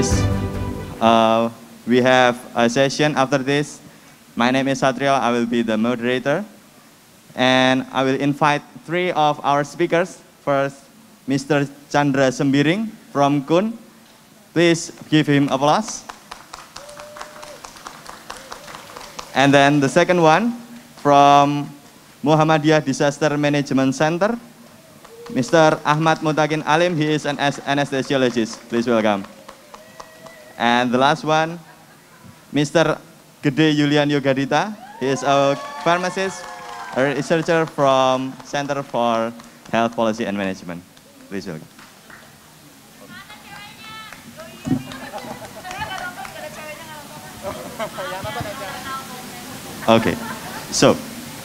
is we have a session after this. My name is Satrio. I will be the moderator. And I will invite three of our speakers. First, Mr. Chandra Sembiring from KUN. Please give him applause. And then the second one from Muhammadiyah Disaster Management Center, Mr. Ahmad Mutakin Alim. He is an anesthesiologist. Please welcome. And the last one, Mr. Gede Yulian Yogadita. He is a pharmacist, a researcher from Center for Health Policy and Management. Please welcome. Okay, so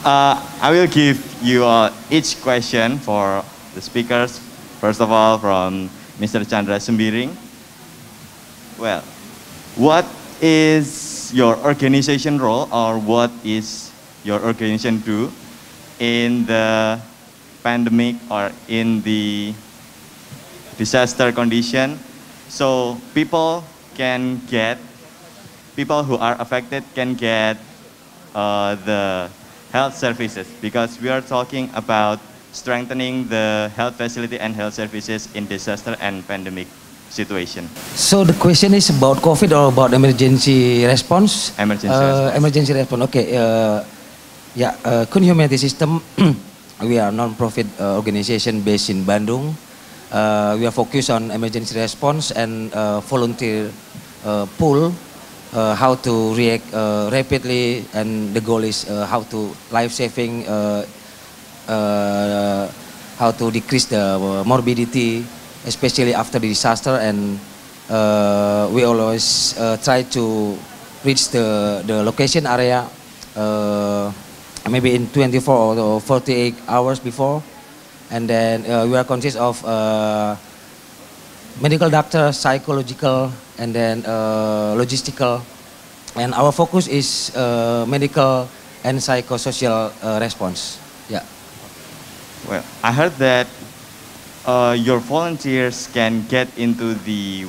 I will give you each question for the speakers. First of all, from Mr. Chandra Sembiring. Well, what is your organization role, or what is your organization do in the pandemic or in the disaster condition, so people who are affected can get the health services, because we are talking about strengthening the health facility and health services in disaster and pandemic situation. So the question is about COVID or about emergency response? Emergency response. Emergency response. Okay. KUN Humanity System, we are a non-profit organization based in Bandung. We are focused on emergency response and volunteer pool. How to react rapidly, and the goal is how to life-saving, how to decrease the morbidity, especially after the disaster, and we always try to reach the location area maybe in 24 or 48 hours before, and then we are conscious of medical doctor, psychological, and then logistical, and our focus is medical and psychosocial response. Yeah. Well, I heard that your volunteers can get into the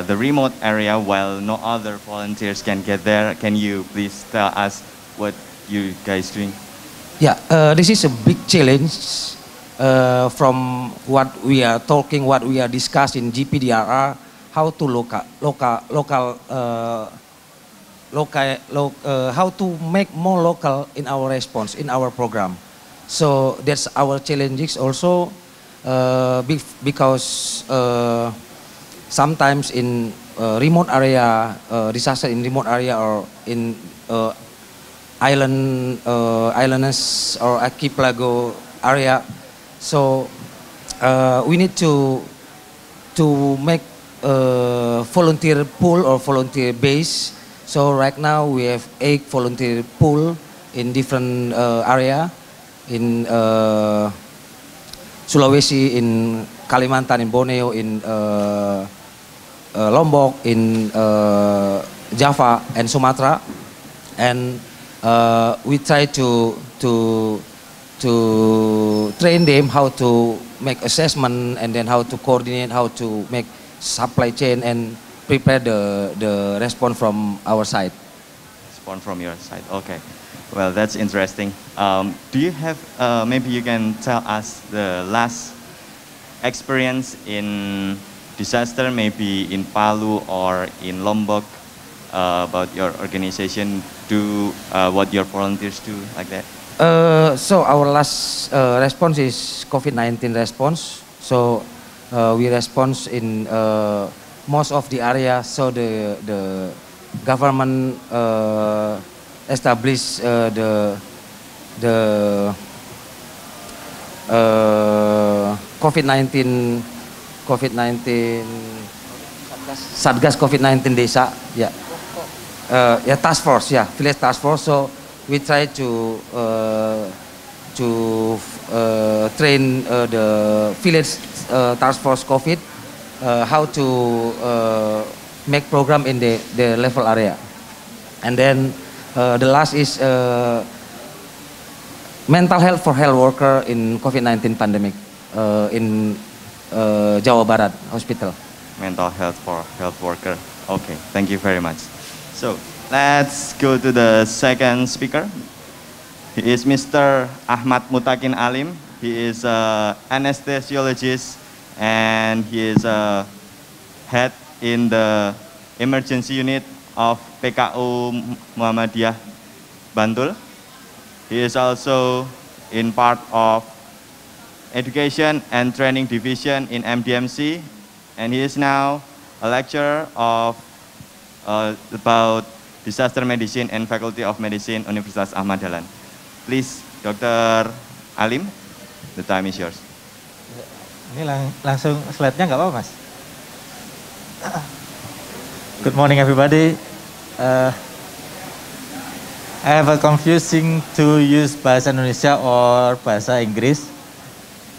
the remote area while no other volunteers can get there. Can you please tell us what you guys doing? Yeah, this is a big challenge. From what we are talking, what we are discussing in GPDRR, how to how to make more local in our response, in our program. So that's our challenges also, because sometimes in remote area, disaster in remote area, or in islands or archipelago area. So we need to make a volunteer pool or volunteer base. So right now we have 8 volunteer pool in different area, in Sulawesi, in Kalimantan, in Borneo, in Lombok, in Java and Sumatra, and we try to train them how to make assessment, and then how to coordinate, how to make supply chain, and prepare the response from our side. Response from your side, okay. Well, that's interesting. Do you have, maybe you can tell us the last experience in disaster, maybe in Palu or in Lombok, about your organization, what your volunteers do, like that? So our last response is COVID-19 response. So we respond in most of the area. So the government established the COVID-19 Satgas COVID-19 desa, yeah, task force, yeah, village task force. So we try to train the village task force COVID, how to make program in the level area. And then the last is mental health for health worker in COVID-19 pandemic in Jawa Barat Hospital. mental health for health worker. Okay, thank you very much. So let's go to the second speaker. He is Mr. Ahmad Mutakin Alim. He is an anesthesiologist and he is a head in the emergency unit of PKU Muhammadiyah Bantul. He is also in part of education and training division in MDMC, and he is now a lecturer of about disaster medicine and faculty of medicine Universitas Ahmad Dahlan. Please, Dr. Alim, the time is yours. Ini langsung slide-nya nggak apa-apa, Mas? Good morning, everybody. I have a confusing to use bahasa Indonesia or bahasa Inggris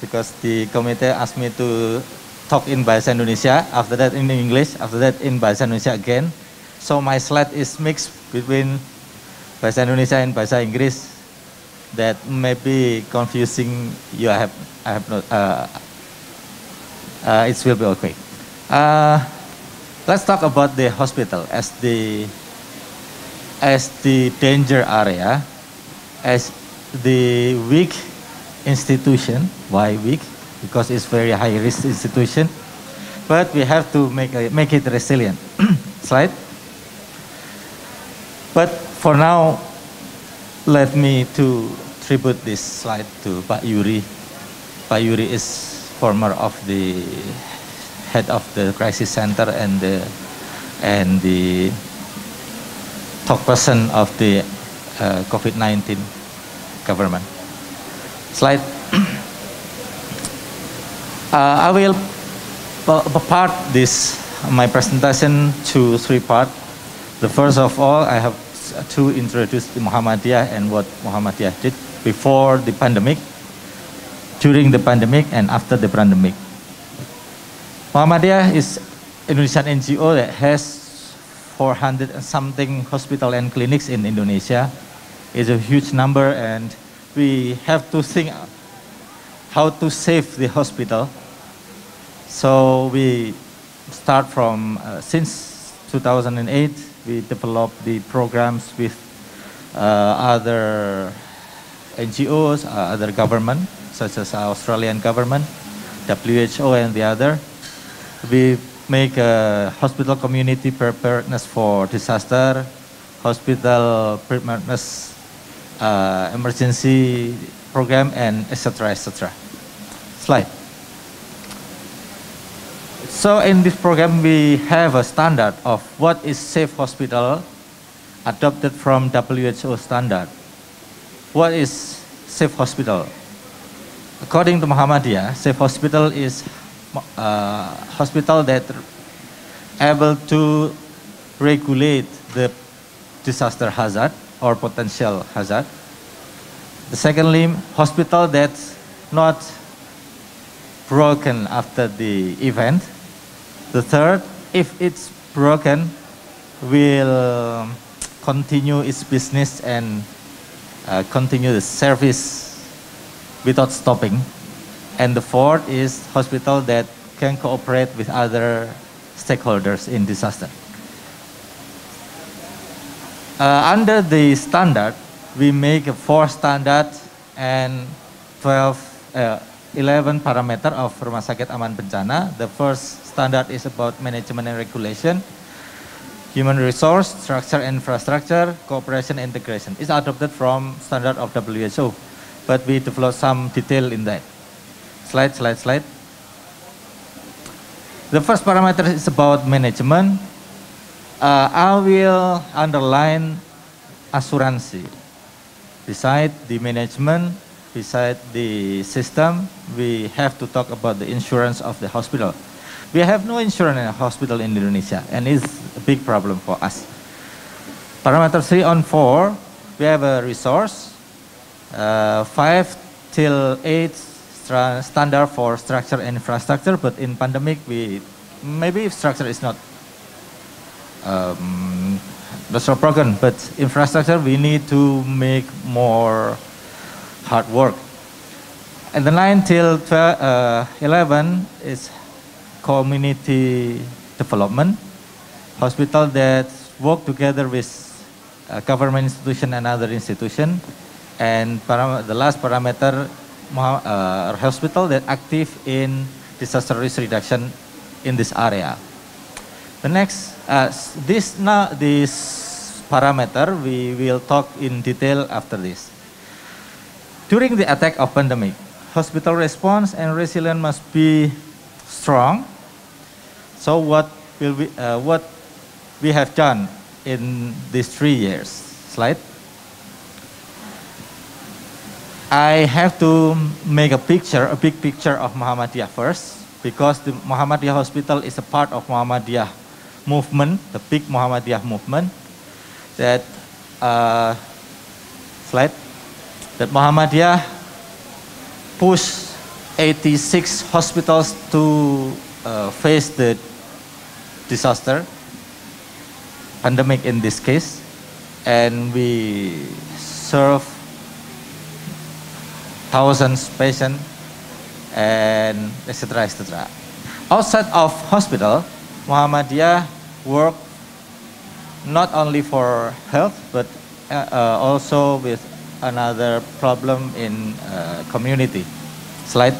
because the committee asked me to talk in bahasa Indonesia, after that in English, after that in bahasa Indonesia again. So my slide is mixed between bahasa Indonesia and bahasa Inggris. That may be confusing. I have not. It will be okay. Let's talk about the hospital as the danger area, as the weak institution. Why weak? Because it's very high risk institution. But we have to make it resilient. Slide. But for now, let me to tribute this slide to Pak Yuri. Pak Yuri is former of the head of the crisis center and the top person of the COVID-19 government. Slide. I will part my presentation to three parts. The first of all, I have to introduce the Muhammadiyah and what Muhammadiyah did before the pandemic, during the pandemic, and after the pandemic. Muhammadiyah is Indonesian NGO that has 400 and something hospital and clinics in Indonesia. It's a huge number, and we have to think how to save the hospital. So we start from since 2008, we developed the programs with other NGOs, other government, such as Australian government, WHO, and the other. We make a hospital community preparedness for disaster, hospital preparedness emergency program, and etc. etc. Slide. So in this program, we have a standard of what is safe hospital adopted from WHO standard. What is safe hospital? According to Muhammadiyah, safe hospital is hospital that able to regulate the disaster hazard or potential hazard. The secondly, hospital that's not broken after the event. The third, if it's broken, will continue its business and continue the service without stopping. And the fourth is hospital that can cooperate with other stakeholders in disaster. Under the standard, we make 4 standard and 11 parameter of Rumah Sakit Aman Bencana. The first standard is about management and regulation, human resource, structure and infrastructure, cooperation and integration. It's adopted from standard of WHO, but we develop some detail in that. Slide, slide, slide. The first parameter is about management. I will underline asuransi. Beside the management, beside the system, we have to talk about the insurance of the hospital. We have no insurance in a hospital in Indonesia, and it's a big problem for us. Parameter 3 on 4, we have a resource. 5 till 8 standard for structure and infrastructure, but in pandemic, maybe structure is not that's not broken, but infrastructure we need to make more hard work. And the 9 till 11 is community development, hospital that work together with government institution and other institution, and the last parameter, hospital that active in disaster risk reduction in this area. The next, this parameter we will talk in detail after this. During the attack of pandemic, hospital response and resilience must be strong. So what we have done in these 3 years? Slide. I have to make a big picture of Muhammadiyah first, because the Muhammadiyah Hospital is a part of Muhammadiyah movement, the big Muhammadiyah movement. That slide. That Muhammadiyah pushed 86 hospitals to face the disaster, pandemic in this case, and we serve thousands patients and etc. etc. Outside of hospital, Muhammadiyah work not only for health but also with another problem in community. Slide.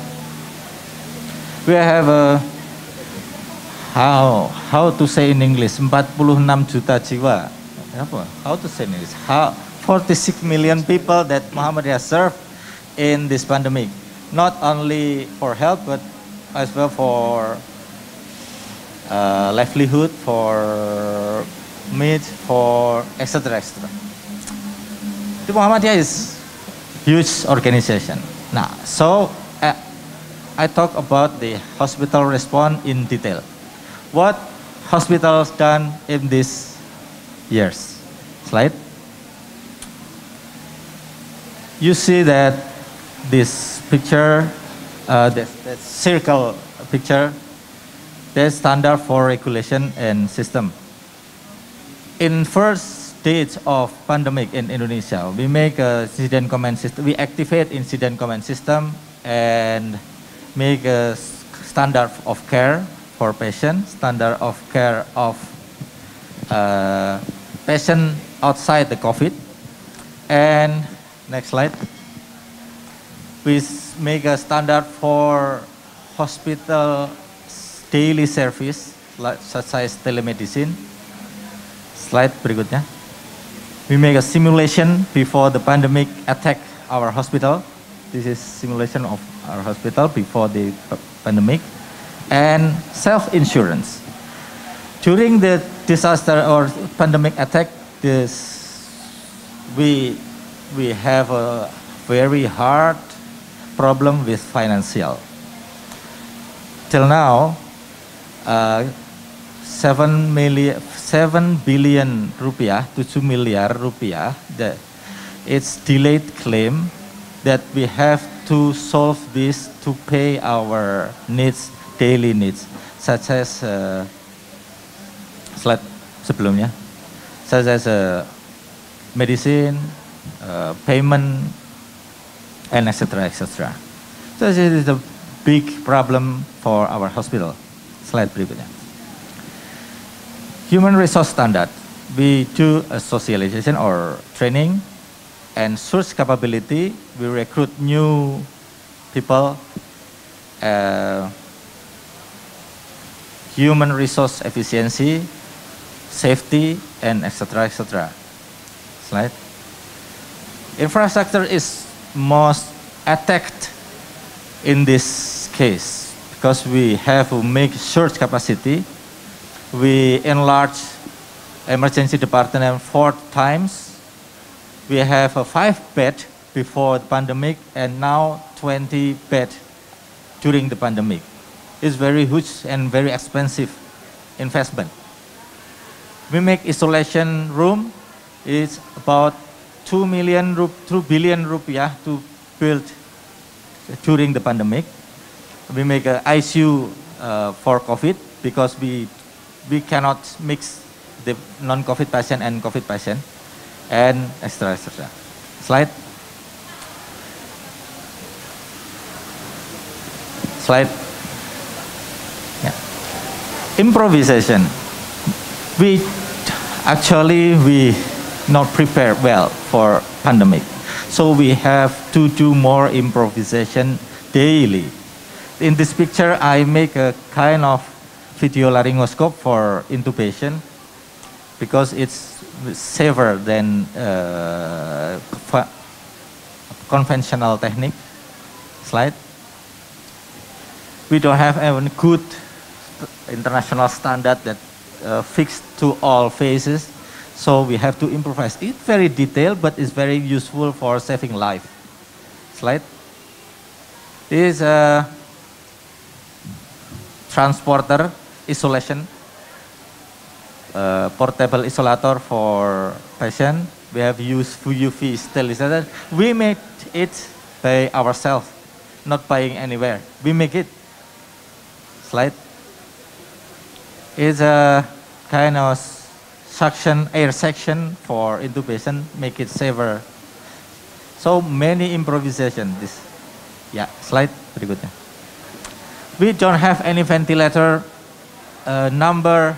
We have a how to say in English 46 juta jiwa. How to say in English? 46 million people that Muhammadiyah serve in this pandemic, not only for health but as well for livelihood, for meat, for etc. etc. The Muhammadiyah is huge organization. Now, so I talk about the hospital response in detail. What hospitals done in these years? Slide. You see that this picture, that circle picture, there's standard for regulation and system. In first stage of pandemic in Indonesia, we make a incident command system. We activate incident command system and make a standard of care for patient, standard of care of patient outside the COVID. And next slide. We make a standard for hospital daily service, such as telemedicine. Slide berikutnya. We make a simulation before the pandemic attack our hospital. This is simulation of our hospital before the pandemic. And self-insurance. During the disaster or pandemic attack, we have a very hard problem with financial. Till now, 7 billion rupiah to 2 miliar rupiah, it's delayed claim that we have to solve this to pay our needs, daily needs, such as slide sebelumnya, such as medicine, payment, and etc. etc. So this is a big problem for our hospital. Slide berikutnya. Human resource standard. We do a socialization or training and search capability. We recruit new people. Human resource efficiency, safety, and etc. etc. Slide. Infrastructure is most attacked in this case because we have to make surge capacity. We enlarge emergency department 4 times. We have a 5 bed before the pandemic and now 20 bed during the pandemic. It's very huge and very expensive investment. We make isolation room. It's about 2 billion rupiah to build during the pandemic. We make a ICU for COVID because we cannot mix the non-COVID patient and COVID patient, and etc. etc. Slide. Slide. Yeah. Improvisation. We not prepared well for pandemic. So we have to do more improvisation daily. In this picture, I make a kind of video laryngoscope for intubation because it's safer than conventional technique. Slide. We don't have a good international standard that fixed to all phases, so we have to improvise. It's very detailed, but it's very useful for saving life. Slide. This is a transporter isolation, portable isolator for patient. We have used UV sterilizer. We make it by ourselves, not buying anywhere. We make it. Slide. It's a kind of air section for intubation, make it safer. So many improvisation. Slide berikutnya. We don't have any ventilator number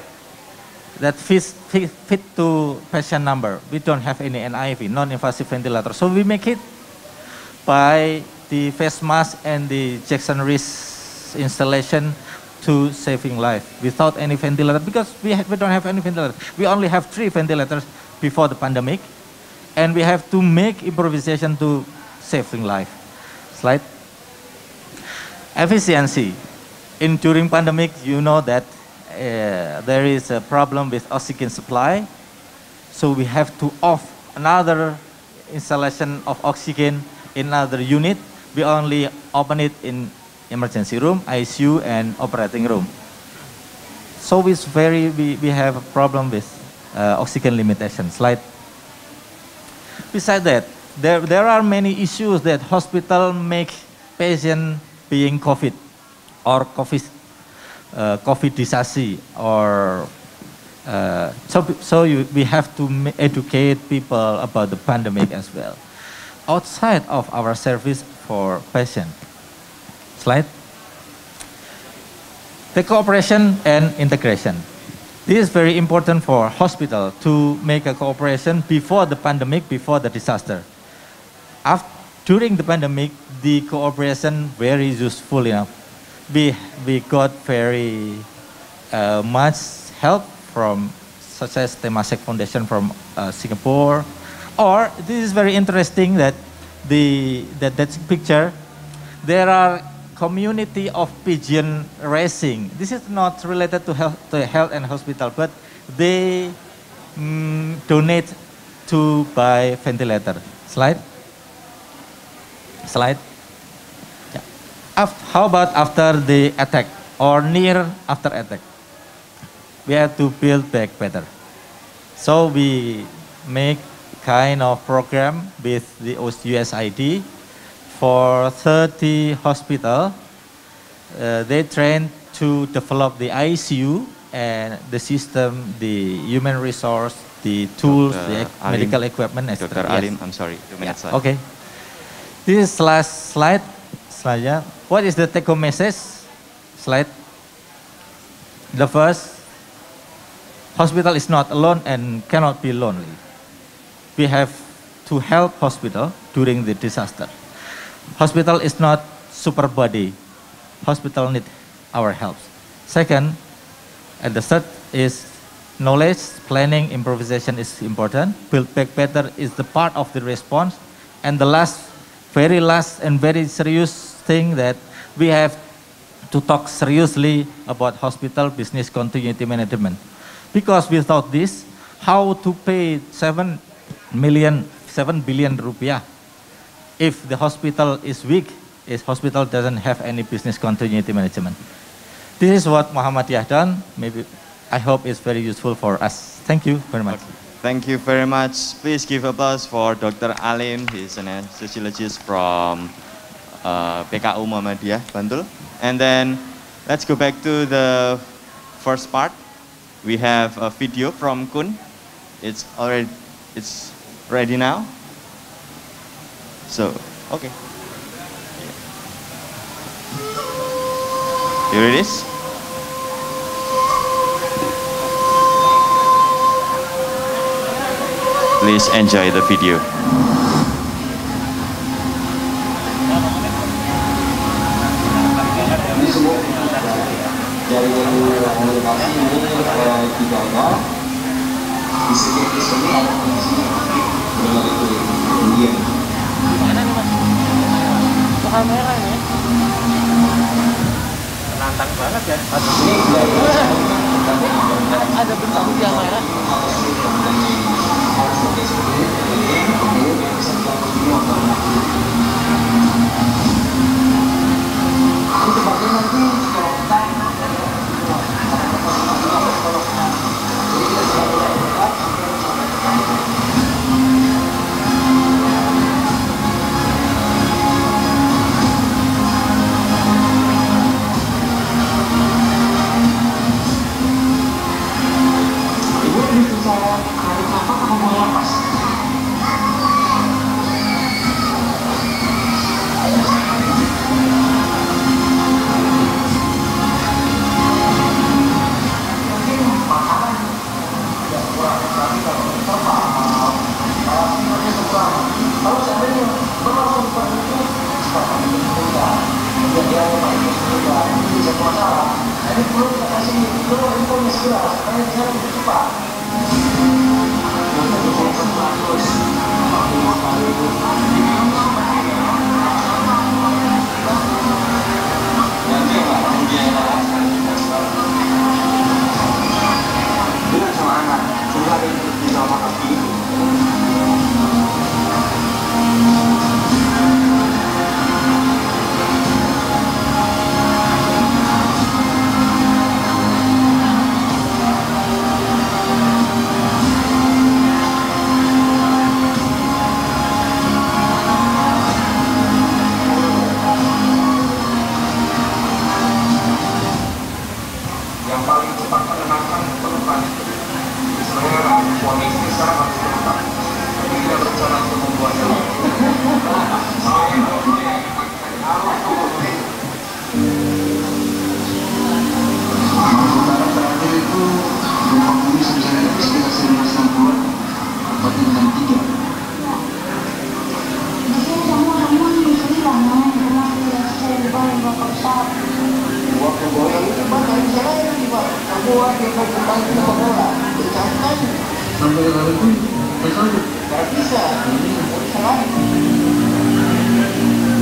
that fit to patient number. We don't have any NIV, non-invasive ventilator. So we make it by the face mask and the Jackson wrist installation to saving life without any ventilator, because we don't have any ventilator. We only have 3 ventilators before the pandemic, and we have to make improvisation to saving life. Slide. Efficiency. During pandemic, you know that there is a problem with oxygen supply, so we have to off another installation of oxygen in another unit. We only open it in emergency room, ICU, and operating room. So it's we have a problem with oxygen limitation. Slide. Besides that, there are many issues that hospital make patient being COVID or COVIDisasi, or we have to educate people about the pandemic as well, outside of our service for patient. Slide. The cooperation and integration. This is very important for hospital to make a cooperation before the pandemic, before the disaster. During the pandemic, the cooperation very useful enough. We got very much help from, such as Temasek Foundation from Singapore. Or this is very interesting that that picture. There are community of pigeon racing. This is not related to health and hospital, but they donate to buy ventilator. Slide. Slide. Yeah. How about after the attack or near after attack? We have to build back better. So we make kind of program with the USAID. For 30 hospitals, they train to develop the ICU and the system, the human resource, the tools, the medical equipment, etc. Dr. Alim, I'm sorry, 2 minutes. Yeah. Okay. This is last slide. Yeah. What is the take-home message? Slide. The first, hospital is not alone and cannot be lonely. We have to help hospital during the disaster. Hospital is not super body. Hospital need our help. Second, and the third is knowledge, planning, improvisation is important. Build back better is the part of the response. And the very last and very serious thing that we have to talk seriously about hospital business continuity management. Because without this, how to pay 7 billion rupiah? If the hospital is weak, if hospital doesn't have any business continuity management. This is what Muhammadiyah done. Maybe I hope it's very useful for us. Thank you very much. Thank you very much. Please give applause for Dr. Alim. He's an anesthesiologist from PKU Muhammadiyah, Bantul. And then let's go back to the first part. We have a video from Kun. It's ready now. So, okay. Here it is. Please enjoy the video. Dari lokasi ini dijaga di sini ada kondisi berbagai ketinggian. Mana nih mas? Bukan merah ini. Menantang banget ya. Ini Ada bentuk yang merah. Itu pakai nanti kalau kita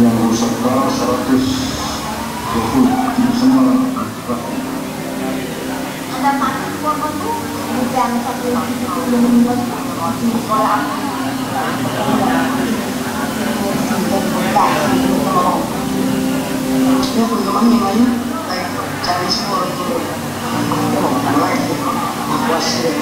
yang rusak 120 semua ada mati korban tuh bukan satu yang membuat di sekolah ya perkembangan yang lain cari sekolah itu bukan lain masih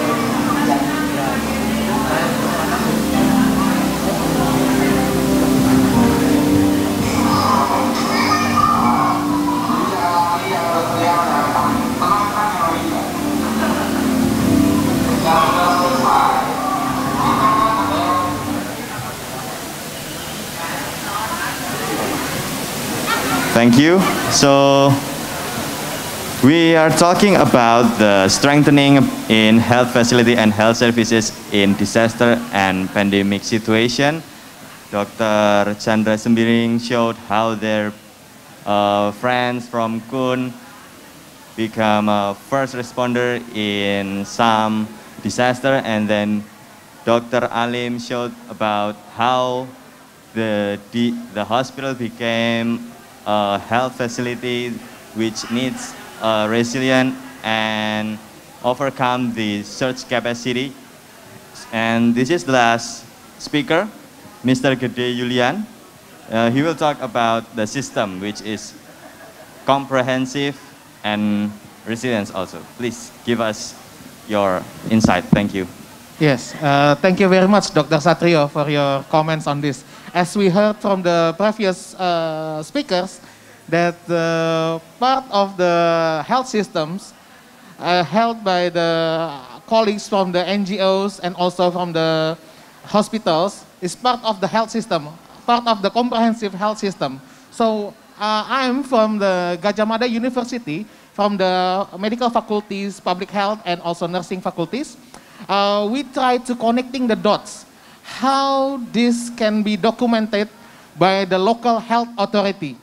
Thank you. So we are talking about the strengthening in health facility and health services in disaster and pandemic situation. Dr. Chandra Sembiring showed how their friends from Kun become a first responder in some disaster, and then Dr. Alim showed about how the hospital became a health facility which needs resilient and overcome the surge capacity. And this is the last speaker, Mr. Gede Yulian. He will talk about the system which is comprehensive and resilience also. Please give us your insight. Thank you. Yes, thank you very much, Dr. Satrio, for your comments on this. As we heard from the previous speakers, that part of the health systems held by the colleagues from the NGOs and also from the hospitals is part of the health system, part of the comprehensive health system. So I'm from the Gadjah Mada University, from the medical faculties, public health, and also nursing faculties. we try to connecting the dots, how this can be documented by the local health authority.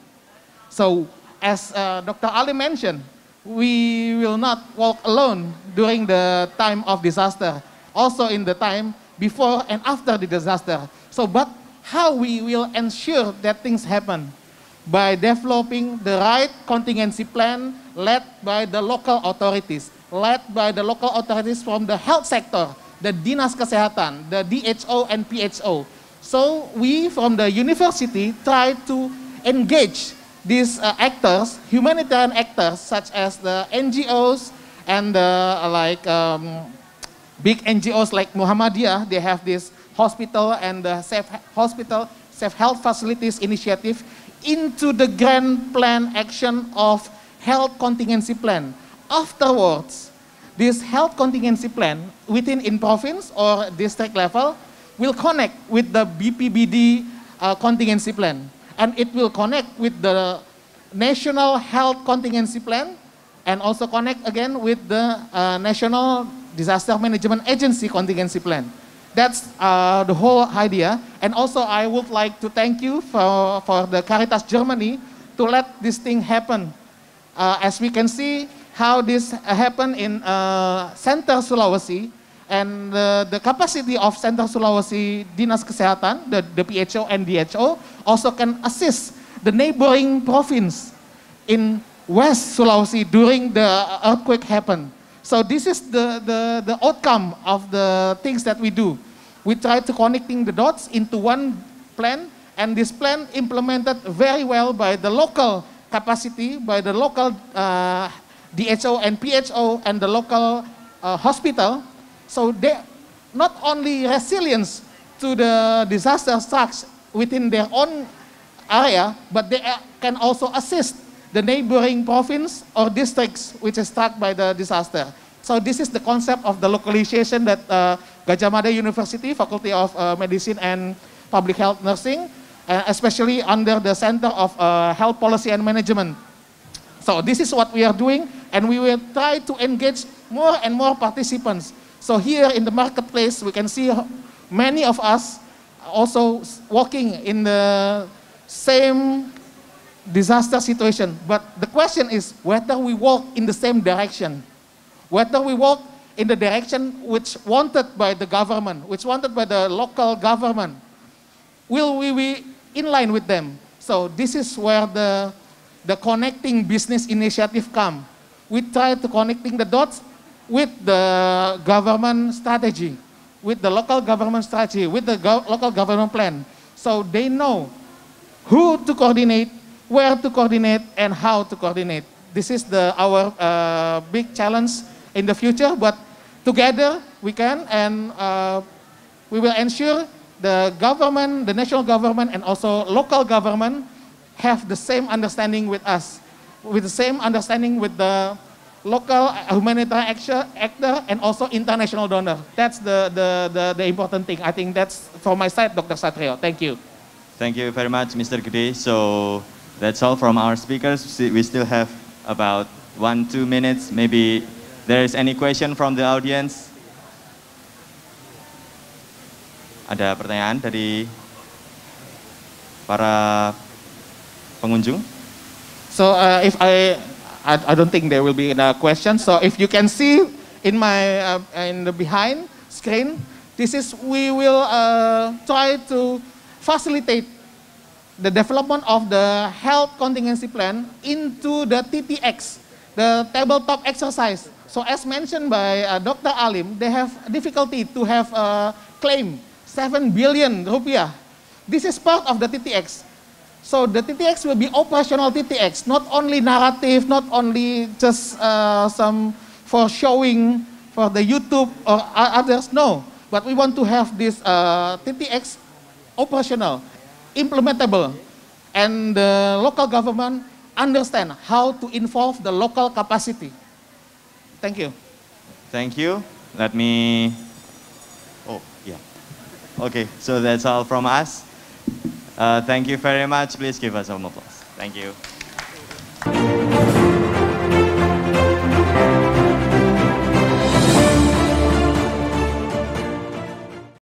So as Dr. Ali mentioned, we will not walk alone during the time of disaster, also in the time before and after the disaster. So, but how we will ensure that things happen? By developing the right contingency plan led by the local authorities, from the health sector, the Dinas Kesehatan, the DHO and PHO. So we from the university try to engage these actors, humanitarian actors such as the NGOs and big NGOs like Muhammadiyah. They have this hospital and the safe health facilities initiative into the grand plan action of health contingency plan. Afterwards, this health contingency plan within in province or district level will connect with the BPBD contingency plan, and it will connect with the national health contingency plan and also connect again with the national disaster management agency contingency plan. That's the whole idea. And also I would like to thank you for the Caritas Germany to let this thing happen. As we can see how this happened in Center Sulawesi, and the capacity of Center Sulawesi Dinas Kesehatan, the PHO and DHO, also can assist the neighboring province in West Sulawesi during the earthquake happened. So this is the outcome of the things that we do. We try to connecting the dots into one plan, and this plan implemented very well by the local capacity, by the local DHO and PHO and the local hospital. So they not only resilience to the disaster strikes within their own area, but they can also assist the neighboring province or districts which is struck by the disaster. So this is the concept of the localization that Gadjah Mada University, Faculty of Medicine and Public Health Nursing, especially under the Center of Health Policy and Management. So this is what we are doing, and we will try to engage more and more participants. So here in the marketplace, we can see many of us also working in the same disaster situation. But the question is whether we walk in the same direction, whether we walk in the direction which wanted by the government, which wanted by the local government. Will we be in line with them? So this is where the connecting business initiative come. We try to connecting the dots with the government strategy, with the local government strategy, with the local government plan. So they know who to coordinate, where to coordinate, and how to coordinate. This is our big challenge in the future, but together we can, and we will ensure the government, the national government, and also local government have the same understanding with us, with the same understanding with the local humanitarian actor and also international donor. That's the important thing. I think that's from my side, Dr. Satrio. Thank you. Thank you very much, Mr. Gede. So that's all from our speakers. We still have about 1-2 minutes. Maybe there is any question from the audience. Ada pertanyaan dari para pengunjung? So if I don't think there will be a question. So if you can see in my in the behind screen, this is we will try to facilitate the development of the health contingency plan into the TTX, the tabletop exercise. So as mentioned by Dr. Alim, they have difficulty to have a claim 7 billion rupiah. This is part of the TTX. So the TTX will be operational TTX, not only narrative, not only just some for showing for the YouTube or others, no. But we want to have this TTX operational, implementable, and the local government understand how to involve the local capacity. Thank you. Thank you. Let me, oh yeah. Okay, so that's all from us. Thank you very much. Please give us a round of applause. Thank you.